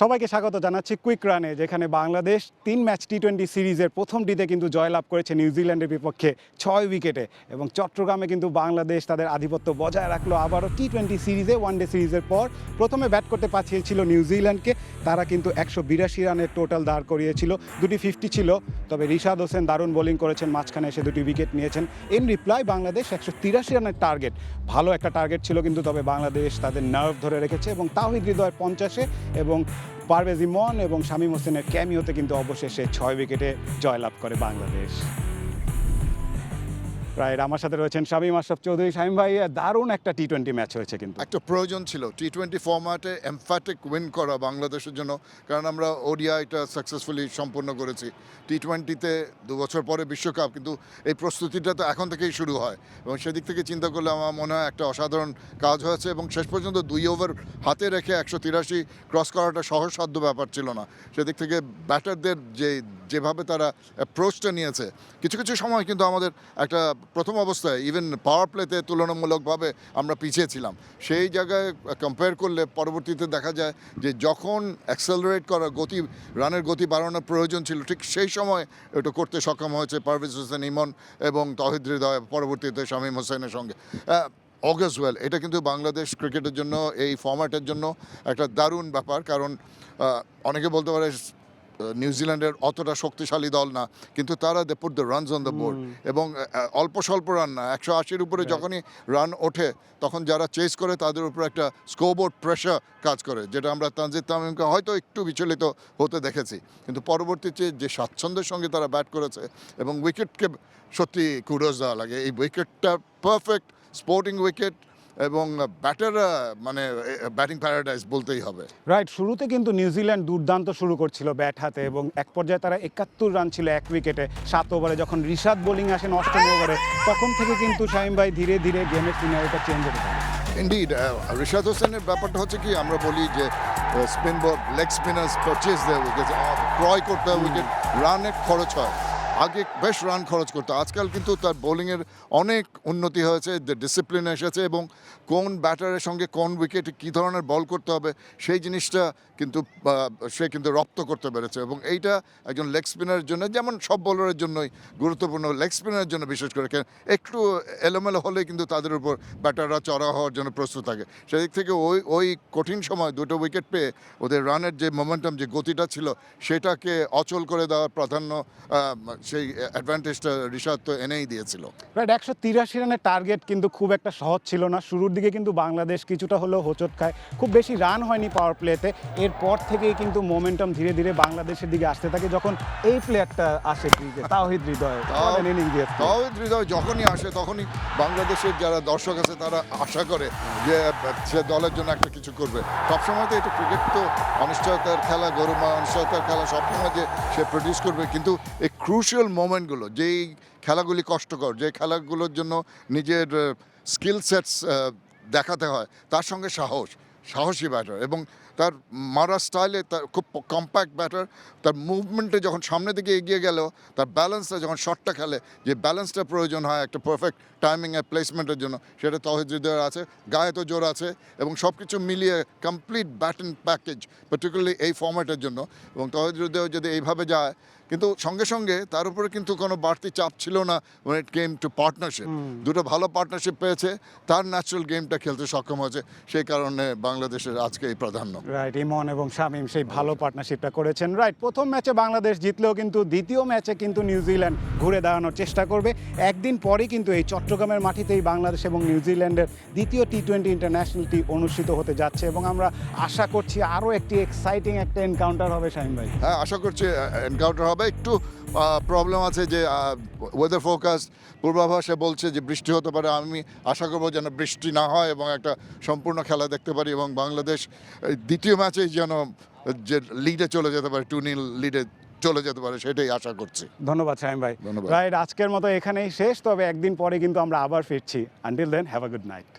সবাইকে স্বাগত জানাচ্ছি কুইক রানে, যেখানে বাংলাদেশ 3 ম্যাচ টি-20 সিরিজের প্রথমটিতে কিন্তু জয়লাভ করেছে নিউজিল্যান্ডের বিপক্ষে 6 উইকেটে এবং চট্টগ্রামে কিন্তু বাংলাদেশ তাদের আধিপত্য বজায় রাখলো আবারও টি-20 সিরিজে। ওয়ানডে সিরিজের পর প্রথমে ব্যাট করতে পাঠিয়েছিল নিউজিল্যান্ডকে, তারা কিন্তু 182 রানের টোটাল দাঁড় করিয়েছিল, দুটি 50 ছিল, তবে রিশাদ হোসেন দারুণ বোলিং করেছেন, মাঝখানে এসে দুটি উইকেট নিয়েছেন। ইন রিপ্লাই বাংলাদেশ 183 রানের টার্গেট, ভালো একটা টার্গেট ছিল কিন্তু, তবে বাংলাদেশ তাদের নার্ভ ধরে রেখেছে এবং তাওহিদ হৃদয় 50-এ এবং পারভেজ ইমন এবং শামীম হোসেনের ক্যামিওতে কিন্তু অবশেষে 6 উইকেটে জয়লাভ করে বাংলাদেশ। রাইট, আমার সাথে রয়েছেন শামীম আশরাফ চৌধুরী। শামীম ভাই, দারুণ একটা টি-20 ম্যাচ হয়েছে, কিন্তু একটা প্রয়োজন ছিল টি-20 ফরম্যাটে এমফ্যাটিক উইন করা বাংলাদেশের জন্য, কারণ আমরা ওডিআইটা সাকসেসফুলি সম্পন্ন করেছি। টি-20তে 2 বছর পরে বিশ্বকাপ, কিন্তু এই প্রস্তুতিটা তো এখন থেকেই শুরু হয় এবং সেদিক থেকে চিন্তা করলে আমার মনে হয় একটা অসাধারণ কাজ হয়েছে এবং শেষ পর্যন্ত 2 ওভার হাতে রেখে 183 ক্রস করাটা সহজসাধ্য ব্যাপার ছিল না। সেদিক থেকে ব্যাটারদের যেভাবে তারা অ্যাপ্রোচটা নিয়েছে, কিছু কিছু সময় কিন্তু আমাদের একটা প্রথম অবস্থায় ইভেন পাওয়ার প্লেতে তুলনামূলকভাবে আমরা পিছিয়ে ছিলাম, সেই জায়গায় কম্পেয়ার করলে পরবর্তীতে দেখা যায় যে যখন অ্যাক্সেলারেট করা রানের গতি বাড়ানোর প্রয়োজন ছিল, ঠিক সেই সময় এটা করতে সক্ষম হয়েছে পারভেজ হোসেন ইমন এবং তাওহিদ হৃদয়, পরবর্তীতে শামীম হোসেনের সঙ্গে। অগেস ওয়েল, এটা কিন্তু বাংলাদেশ ক্রিকেটের জন্য, এই ফরম্যাটের জন্য একটা দারুণ ব্যাপার, কারণ অনেকে বলতে পারে নিউজিল্যান্ডের অতটা শক্তিশালী দল না, কিন্তু তারা they put the runs on the board এবং অল্প স্বল্প রান না, 180-র উপরে যখনই রান ওঠে তখন যারা চেস করে তাদের উপর একটা স্কোরবোর্ড প্রেশার কাজ করে, যেটা আমরা তানজিদ তামিমকে হয়তো একটু বিচলিত হতে দেখেছি, কিন্তু পরবর্তীতে যে স্বাচ্ছন্দ্যের সঙ্গে তারা ব্যাট করেছে এবং উইকেটকে সত্যি কুডোস দেওয়া লাগে। এই উইকেটটা পারফেক্ট স্পোর্টিং উইকেট এবং ব্যাটাররা মানে ব্যাটিং প্যারাডাইস বলতেই হবে। রাইট, শুরুতে কিন্তু নিউজিল্যান্ড দুর্দান্ত শুরু করছিল ব্যাট হাতে এবং এক পর্যায়ে তারা 71 রান ছিল 1 উইকেটে 7 ওভারে। যখন রিশাদ বোলিং আসেন 8ম ওভারে, তখন থেকে কিন্তু শামীম ভাই ধীরে ধীরে গেমের সিনারিটা চেঞ্জ হতে থাকে। ইনডিড, রিশাদ হোসেনের ব্যাপারটা হচ্ছে কি, আমরা বলি যে স্পিন বল লেগ স্পিনার্স পারচেজ দেয় উইকেট, ক্রয় করতে হয় উইকেট, রানের খরচ হয়, আগে বেশ রান খরচ করতো। আজকাল কিন্তু তার বোলিংয়ের অনেক উন্নতি হয়েছে, ডিসিপ্লিন এসেছে এবং কোন ব্যাটারের সঙ্গে কোন উইকেটে কী ধরনের বল করতে হবে সেই জিনিসটা কিন্তু সে কিন্তু রপ্ত করতে পেরেছে এবং এইটা একজন লেগ স্পিনারের জন্য, যেমন সব বোলারের জন্যই গুরুত্বপূর্ণ, লেগ স্পিনারের জন্য বিশেষ করে একটু এলোমেলো হলে কিন্তু তাদের উপর ব্যাটাররা চড়া হওয়ার জন্য প্রস্তুত থাকে। সেদিক থেকে ওই কঠিন সময় 2টো উইকেট পেয়ে ওদের রানের যে মোমেন্টাম, যে গতিটা ছিল, সেটাকে অচল করে দেওয়ার প্রাধান্য, সেই অ্যাডভান্টেজটা রিশাদ তো এনেই দিয়েছিল। রাইট, 183 রানের টার্গেট কিন্তু খুব একটা সহজ ছিল না। শুরুর দিকে কিন্তু বাংলাদেশ কিছুটা হলেও হোঁচট খায়, খুব বেশি রান হয়নি পাওয়ার প্লেতে। এরপর থেকেই কিন্তু মোমেন্টাম ধীরে ধীরে বাংলাদেশের দিকে আসতে থাকে যখন এই প্লেয়ারটা আসে, তাওহিদ হৃদয়। তাওহিদ হৃদয় যখনই আসে তখনই বাংলাদেশের যারা দর্শক আছে তারা আশা করে যে সে দলের জন্য একটা কিছু করবে। সবসময় তো এটা ক্রিকেট তো অনিশ্চয়তার খেলা, গরুমা অনিশ্চয়তার খেলা, সবসময় যে সে প্রডিউস করবে, কিন্তু এই ক্রুশিয়াল মোমেন্টগুলো, যেই খেলাগুলি কষ্টকর, যে খেলাগুলোর জন্য নিজের স্কিল সেটস দেখাতে হয়, তার সঙ্গে সাহসী ব্যাটার এবং তার মারা স্টাইলে, তার খুব কম্প্যাক্ট ব্যাটার, তার মুভমেন্টে যখন সামনের দিকে এগিয়ে গেল, তার ব্যালেন্সটা যখন শটটা খেলে যে ব্যালেন্সটা প্রয়োজন হয় একটা পারফেক্ট টাইমিং এর প্লেসমেন্টের জন্য, সেটা তাওহিদ হৃদয়ের আছে, গায়ে তো জোর আছে এবং সব কিছু মিলিয়ে কমপ্লিট ব্যাটিং প্যাকেজ, পার্টিকুলারলি এই ফর্ম্যাটের জন্য। এবং তাওহিদ হৃদয় যদি এইভাবে যায়, কিন্তু সঙ্গে সঙ্গে তার উপরে কিন্তু কোনো বাড়তি চাপ ছিল না when it came to partnership. দুটো ভালো পার্টনারশিপ পেয়েছে, তার ন্যাচারাল গেমটা খেলতে সক্ষম হয়েছে, সেই কারণে বাংলাদেশের আজকে এই প্রাধান্য। রাইট, ইমন এবং শামীম সেই ভালো পার্টনারশিপটা করেছেন। রাইট, প্রথম ম্যাচে বাংলাদেশ জিতলেও কিন্তু দ্বিতীয় ম্যাচে কিন্তু নিউজিল্যান্ড ঘুরে দাঁড়ানোর চেষ্টা করবে। একদিন পরে কিন্তু এই চট্টগ্রামের মাটিতেই বাংলাদেশ এবং নিউজিল্যান্ডের দ্বিতীয় টি-20 ইন্টারন্যাশনালটি অনুষ্ঠিত হতে যাচ্ছে এবং আমরা আশা করছি আরও একটি এক্সাইটিং একটা এনকাউন্টার হবে। শামীম ভাই, হ্যাঁ, আশা করছি এনকাউন্টার হবে। একটু প্রবলেম আছে যে ওয়েদার ফোরকাস্ট পূর্বাভাসে বলছে যে বৃষ্টি হতে পারে, আমি আশা করবো যেন বৃষ্টি না হয় এবং একটা সম্পূর্ণ খেলা দেখতে পারি এবং বাংলাদেশ দ্বিতীয় ম্যাচেই যেন যে লিডে চলে যেতে পারে, 2-0 লিডে চলে যেতে পারে, সেটাই আশা করছি। ধন্যবাদ শামীম ভাই। ধন্যবাদ। রাইট, আজকের মতো এখানেই শেষ, তবে একদিন পরে কিন্তু আমরা আবার ফিরছি। Until then, have a good night.